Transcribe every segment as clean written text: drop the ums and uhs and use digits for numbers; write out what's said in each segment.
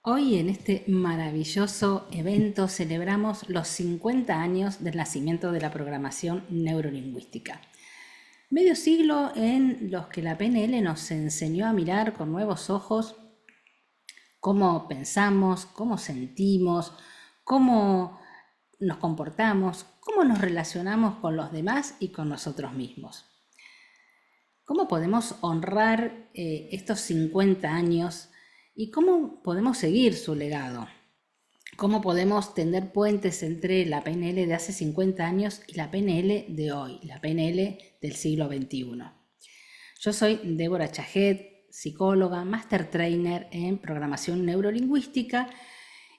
Hoy en este maravilloso evento celebramos los 50 años del nacimiento de la programación neurolingüística. Medio siglo en los que la PNL nos enseñó a mirar con nuevos ojos cómo pensamos, cómo sentimos, cómo nos comportamos, cómo nos relacionamos con los demás y con nosotros mismos. ¿Cómo podemos honrar estos 50 años y cómo podemos seguir su legado? ¿Cómo podemos tender puentes entre la PNL de hace 50 años y la PNL de hoy, la PNL del siglo XXI? Yo soy Débora Chajet, psicóloga, Master Trainer en programación neurolingüística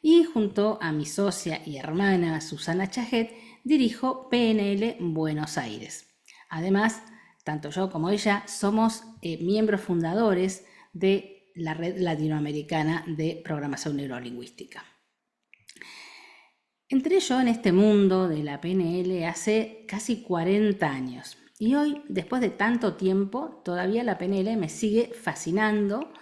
y junto a mi socia y hermana Susana Chajet dirijo PNL Buenos Aires. Además, tanto yo como ella somos miembros fundadores de la Red Latinoamericana de Programación Neurolingüística. Entré yo en este mundo de la PNL hace casi 40 años y hoy, después de tanto tiempo, todavía la PNL me sigue fascinando.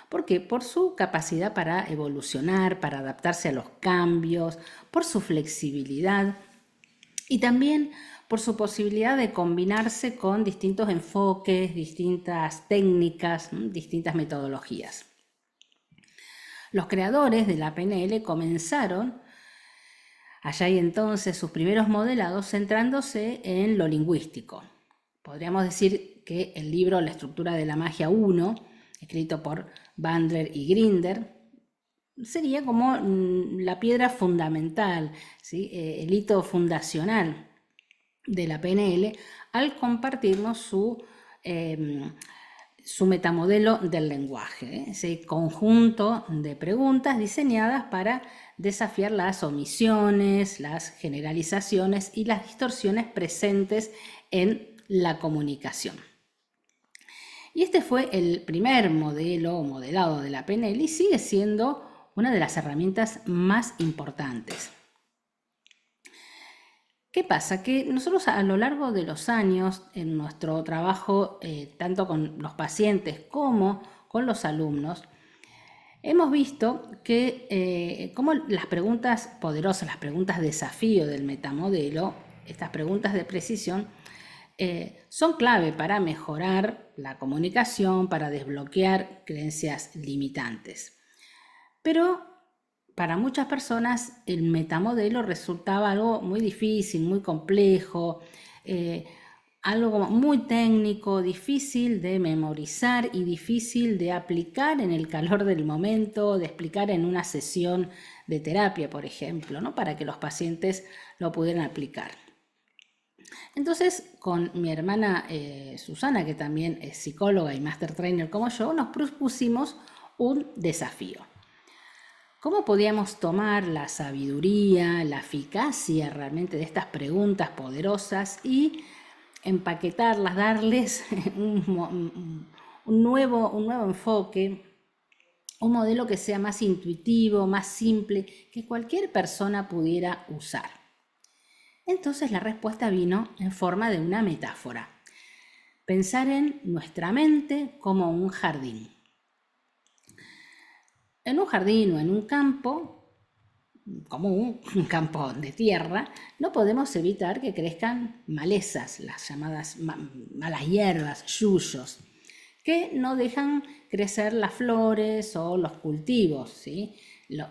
¿Por qué? Por su capacidad para evolucionar, para adaptarse a los cambios, por su flexibilidad y también por su posibilidad de combinarse con distintos enfoques, distintas técnicas, distintas metodologías. Los creadores de la PNL comenzaron allá y entonces sus primeros modelados centrándose en lo lingüístico. Podríamos decir que el libro La estructura de la magia 1, escrito por Bandler y Grinder, sería como la piedra fundamental, ¿sí? El hito fundacional de la PNL al compartirnos su metamodelo del lenguaje, ese conjunto de preguntas diseñadas para desafiar las omisiones, las generalizaciones y las distorsiones presentes en la comunicación. Y este fue el primer modelo o modelado de la PNL y sigue siendo una de las herramientas más importantes. ¿Qué pasa? Que nosotros a lo largo de los años en nuestro trabajo, tanto con los pacientes como con los alumnos, hemos visto que como las preguntas poderosas, las preguntas desafío del metamodelo, estas preguntas de precisión, son clave para mejorar la comunicación, para desbloquear creencias limitantes. Pero para muchas personas el metamodelo resultaba algo muy difícil, muy complejo, algo muy técnico, difícil de memorizar y difícil de aplicar en el calor del momento, de explicar en una sesión de terapia, por ejemplo, ¿no? Para que los pacientes lo pudieran aplicar. Entonces, con mi hermana Susana, que también es psicóloga y Master Trainer como yo, nos propusimos un desafío. ¿Cómo podíamos tomar la sabiduría, la eficacia realmente de estas preguntas poderosas y empaquetarlas, darles un nuevo enfoque, un modelo que sea más intuitivo, más simple, que cualquier persona pudiera usar? Entonces la respuesta vino en forma de una metáfora. Pensar en nuestra mente como un jardín. En un jardín o en un campo, como un campo de tierra, no podemos evitar que crezcan malezas, las llamadas malas hierbas, yuyos, que no dejan crecer las flores o los cultivos, ¿sí?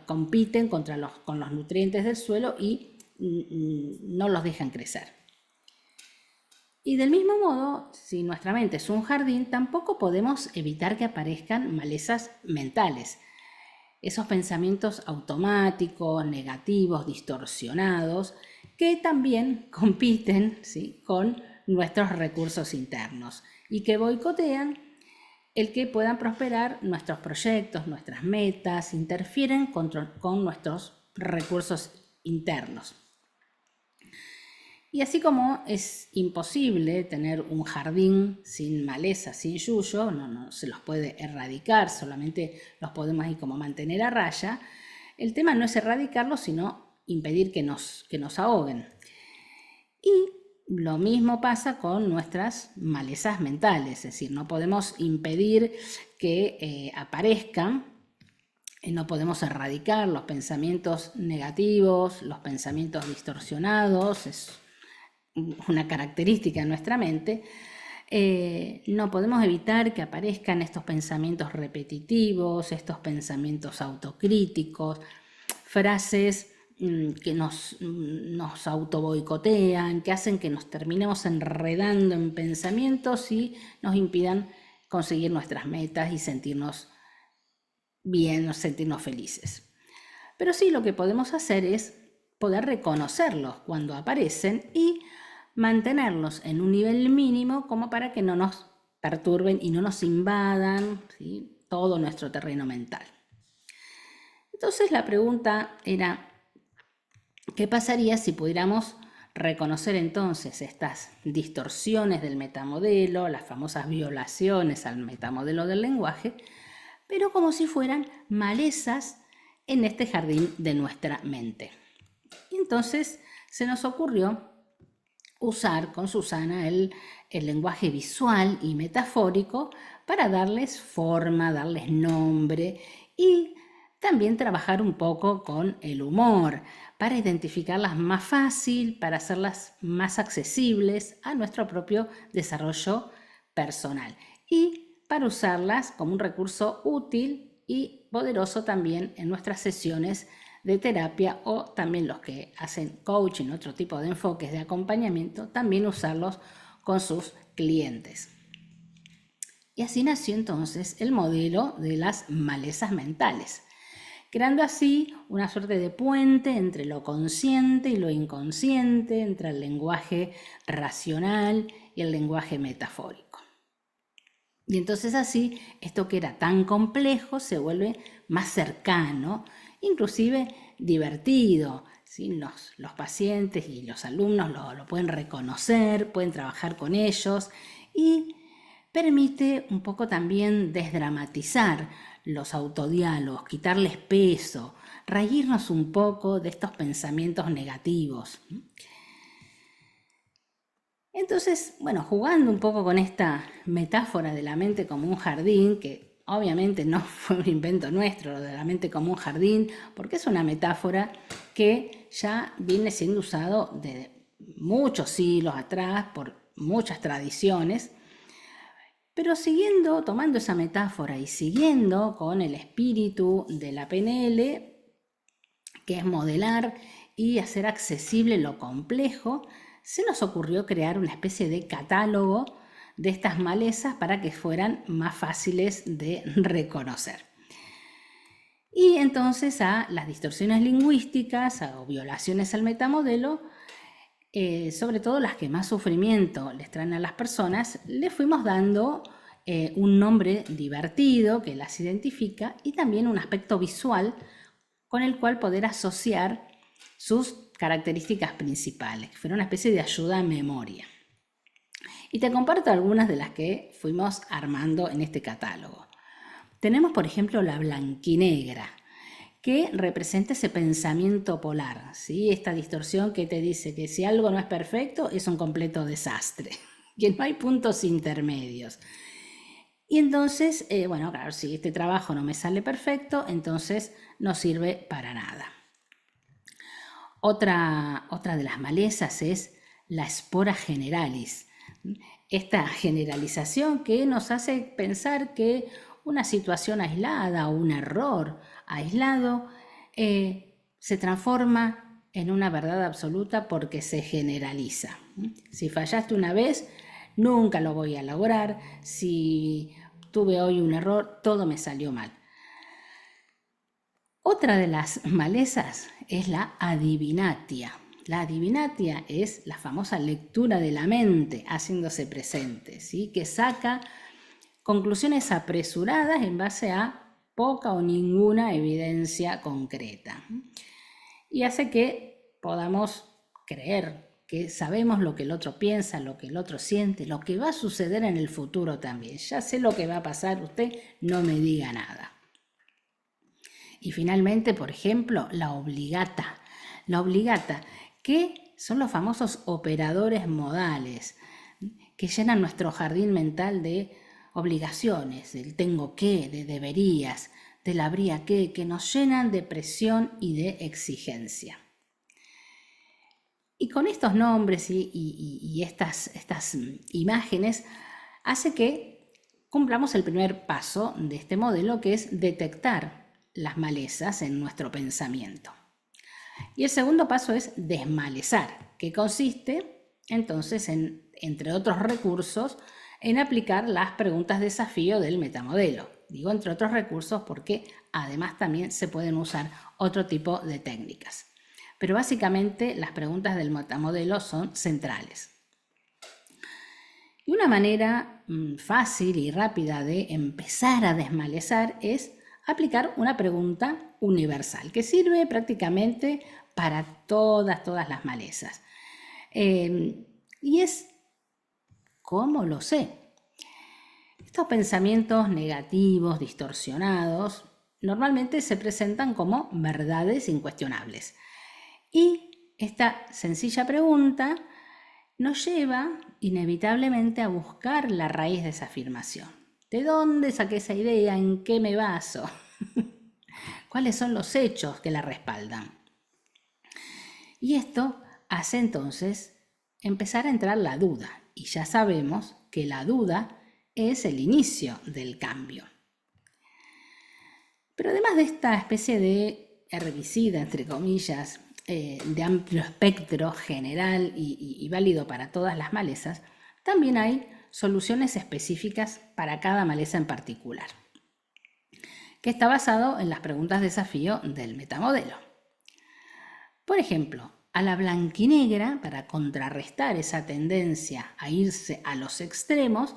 Compiten con los nutrientes del suelo y no los dejan crecer. Y del mismo modo, si nuestra mente es un jardín, tampoco podemos evitar que aparezcan malezas mentales. Esos pensamientos automáticos, negativos, distorsionados, que también compiten, ¿sí?, con nuestros recursos internos y que boicotean el que puedan prosperar nuestros proyectos, nuestras metas, interfieren con nuestros recursos internos. Y así como es imposible tener un jardín sin maleza, sin yuyo, no se los puede erradicar, solamente los podemos ahí como mantener a raya, el tema no es erradicarlos, sino impedir que nos ahoguen. Y lo mismo pasa con nuestras malezas mentales, es decir, no podemos impedir que aparezcan, no podemos erradicar los pensamientos negativos, los pensamientos distorsionados, es una característica de nuestra mente. No podemos evitar que aparezcan estos pensamientos repetitivos, estos pensamientos autocríticos, frases que nos autoboicotean, que hacen que nos terminemos enredando en pensamientos y nos impidan conseguir nuestras metas y sentirnos bien, sentirnos felices. Pero sí, lo que podemos hacer es poder reconocerlos cuando aparecen y mantenerlos en un nivel mínimo como para que no nos perturben y no nos invadan, ¿sí?, todo nuestro terreno mental. Entonces la pregunta era, ¿qué pasaría si pudiéramos reconocer entonces estas distorsiones del metamodelo, las famosas violaciones al metamodelo del lenguaje, pero como si fueran malezas en este jardín de nuestra mente? Y entonces se nos ocurrió usar con Susana el lenguaje visual y metafórico para darles forma, darles nombre y también trabajar un poco con el humor para identificarlas más fácil, para hacerlas más accesibles a nuestro propio desarrollo personal y para usarlas como un recurso útil y poderoso también en nuestras sesiones de terapia, o también los que hacen coaching, otro tipo de enfoques de acompañamiento, también usarlos con sus clientes. Y así nació entonces el modelo de las malezas mentales, creando así una suerte de puente entre lo consciente y lo inconsciente, entre el lenguaje racional y el lenguaje metafórico. Y entonces así, esto que era tan complejo se vuelve más cercano, inclusive divertido, ¿sí? Los pacientes y los alumnos lo pueden reconocer, pueden trabajar con ellos y permite un poco también desdramatizar los autodiálogos, quitarles peso, reírnos un poco de estos pensamientos negativos. Entonces, bueno, jugando un poco con esta metáfora de la mente como un jardín, que obviamente no fue un invento nuestro, lo de la mente como un jardín, porque es una metáfora que ya viene siendo usado de muchos siglos atrás por muchas tradiciones, pero siguiendo, tomando esa metáfora y siguiendo con el espíritu de la PNL, que es modelar y hacer accesible lo complejo, se nos ocurrió crear una especie de catálogo de estas malezas para que fueran más fáciles de reconocer. Y entonces a las distorsiones lingüísticas o violaciones al metamodelo, sobre todo las que más sufrimiento les traen a las personas, le fuimos dando un nombre divertido que las identifica y también un aspecto visual con el cual poder asociar sus características principales, que fueron una especie de ayuda a memoria. Y te comparto algunas de las que fuimos armando en este catálogo. Tenemos, por ejemplo, la blanquinegra, que representa ese pensamiento polar, ¿sí? Esta distorsión que te dice que si algo no es perfecto es un completo desastre, que no hay puntos intermedios. Y entonces, bueno, claro, si este trabajo no me sale perfecto, entonces no sirve para nada. Otra de las malezas es la spora generalis. Esta generalización que nos hace pensar que una situación aislada o un error aislado se transforma en una verdad absoluta porque se generaliza. Si fallaste una vez, nunca lo voy a lograr. Si tuve hoy un error, todo me salió mal. Otra de las malezas es la adivinatia. La adivinatia es la famosa lectura de la mente haciéndose presente, ¿sí? Que saca conclusiones apresuradas en base a poca o ninguna evidencia concreta. Y hace que podamos creer que sabemos lo que el otro piensa, lo que el otro siente, lo que va a suceder en el futuro también. Ya sé lo que va a pasar, usted no me diga nada. Y finalmente, por ejemplo, la obligata. La obligata, que son los famosos operadores modales, que llenan nuestro jardín mental de obligaciones, del tengo que, de deberías, del habría que nos llenan de presión y de exigencia. Y con estos nombres y estas imágenes hace que cumplamos el primer paso de este modelo, que es detectar las malezas en nuestro pensamiento. Y el segundo paso es desmalezar, que consiste entonces entre otros recursos, en aplicar las preguntas desafío del metamodelo. Digo entre otros recursos porque además también se pueden usar otro tipo de técnicas. Pero básicamente las preguntas del metamodelo son centrales. Y una manera fácil y rápida de empezar a desmalezar es aplicar una pregunta universal que sirve prácticamente para todas las malezas. Y es ¿cómo lo sé? Estos pensamientos negativos, distorsionados, normalmente se presentan como verdades incuestionables. Y esta sencilla pregunta nos lleva inevitablemente a buscar la raíz de esa afirmación. ¿De dónde saqué esa idea? ¿En qué me baso? ¿Cuáles son los hechos que la respaldan? Y esto hace entonces empezar a entrar la duda. Y ya sabemos que la duda es el inicio del cambio. Pero además de esta especie de herbicida, entre comillas, de amplio espectro general y válido para todas las malezas, también hay soluciones específicas para cada maleza en particular, que está basado en las preguntas desafío del metamodelo. Por ejemplo, a la blanquinegra, para contrarrestar esa tendencia a irse a los extremos,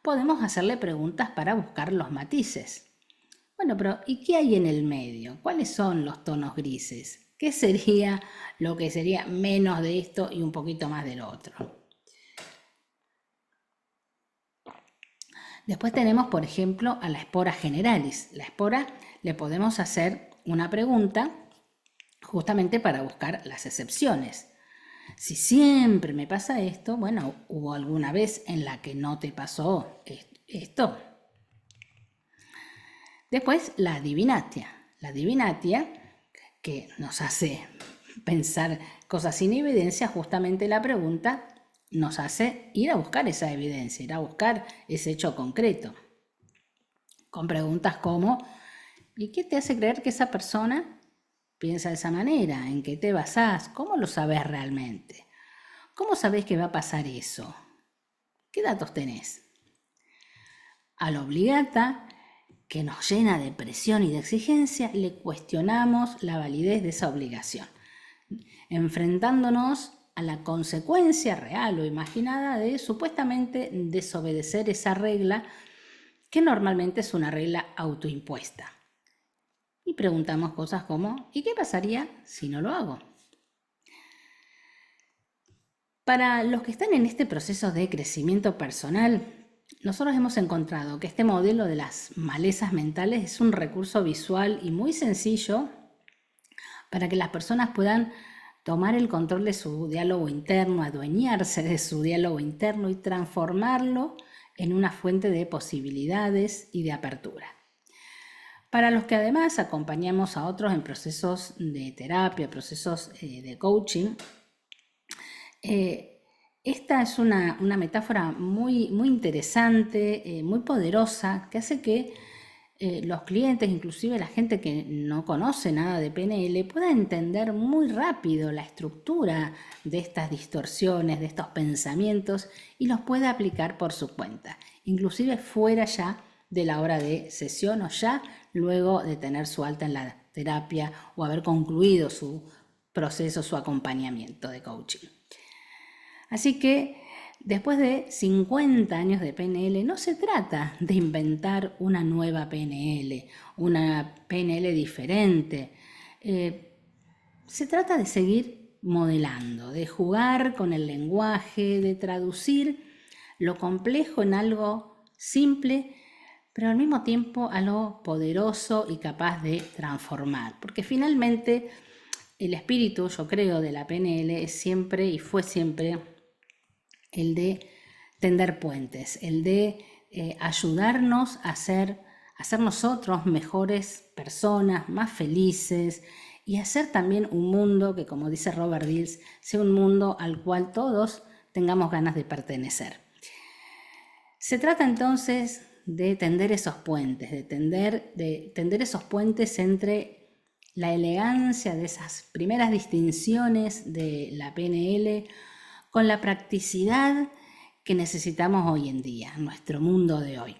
podemos hacerle preguntas para buscar los matices. Bueno, pero ¿y qué hay en el medio? ¿Cuáles son los tonos grises? ¿Qué sería lo que sería menos de esto y un poquito más del otro? Después tenemos, por ejemplo, a la espora generalis. La espora le podemos hacer una pregunta justamente para buscar las excepciones. Si siempre me pasa esto, bueno, ¿hubo alguna vez en la que no te pasó esto? Después, la adivinatia. La adivinatia, que nos hace pensar cosas sin evidencia, justamente la pregunta nos hace ir a buscar esa evidencia, ir a buscar ese hecho concreto. Con preguntas como, ¿y qué te hace creer que esa persona piensa de esa manera? ¿En qué te basás? ¿Cómo lo sabés realmente? ¿Cómo sabés que va a pasar eso? ¿Qué datos tenés? A la obligata, que nos llena de presión y de exigencia, le cuestionamos la validez de esa obligación, enfrentándonos a la consecuencia real o imaginada de supuestamente desobedecer esa regla, que normalmente es una regla autoimpuesta. Y preguntamos cosas como, ¿y qué pasaría si no lo hago? Para los que están en este proceso de crecimiento personal, nosotros hemos encontrado que este modelo de las malezas mentales es un recurso visual y muy sencillo para que las personas puedan tomar el control de su diálogo interno, adueñarse de su diálogo interno y transformarlo en una fuente de posibilidades y de apertura. Para los que además acompañamos a otros en procesos de terapia, procesos de coaching, esta es una metáfora muy interesante, muy poderosa, que hace que los clientes, inclusive la gente que no conoce nada de PNL, pueda entender muy rápido la estructura de estas distorsiones, de estos pensamientos, y los pueda aplicar por su cuenta, inclusive fuera ya de la hora de sesión o ya luego de tener su alta en la terapia o haber concluido su proceso, su acompañamiento de coaching. Así que después de 50 años de PNL, no se trata de inventar una nueva PNL, una PNL diferente. Se trata de seguir modelando, de jugar con el lenguaje, de traducir lo complejo en algo simple, pero al mismo tiempo algo poderoso y capaz de transformar. Porque finalmente el espíritu, yo creo, de la PNL es siempre y fue siempre el de tender puentes, el de ayudarnos a ser nosotros mejores personas, más felices, y hacer también un mundo que, como dice Robert Dills, sea un mundo al cual todos tengamos ganas de pertenecer. Se trata entonces de tender esos puentes, de tender esos puentes entre la elegancia de esas primeras distinciones de la PNL con la practicidad que necesitamos hoy en día, en nuestro mundo de hoy.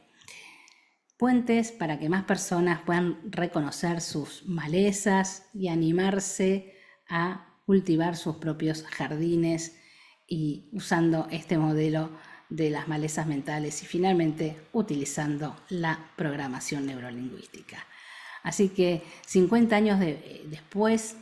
Puentes para que más personas puedan reconocer sus malezas y animarse a cultivar sus propios jardines y usando este modelo de las malezas mentales y finalmente utilizando la programación neurolingüística. Así que 50 años después,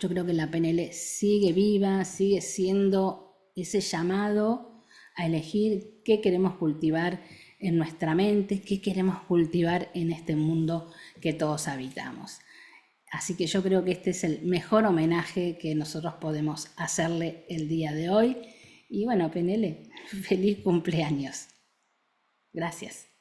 yo creo que la PNL sigue viva, sigue siendo ese llamado a elegir qué queremos cultivar en nuestra mente, qué queremos cultivar en este mundo que todos habitamos. Así que yo creo que este es el mejor homenaje que nosotros podemos hacerle el día de hoy. Y bueno, PNL, feliz cumpleaños. Gracias.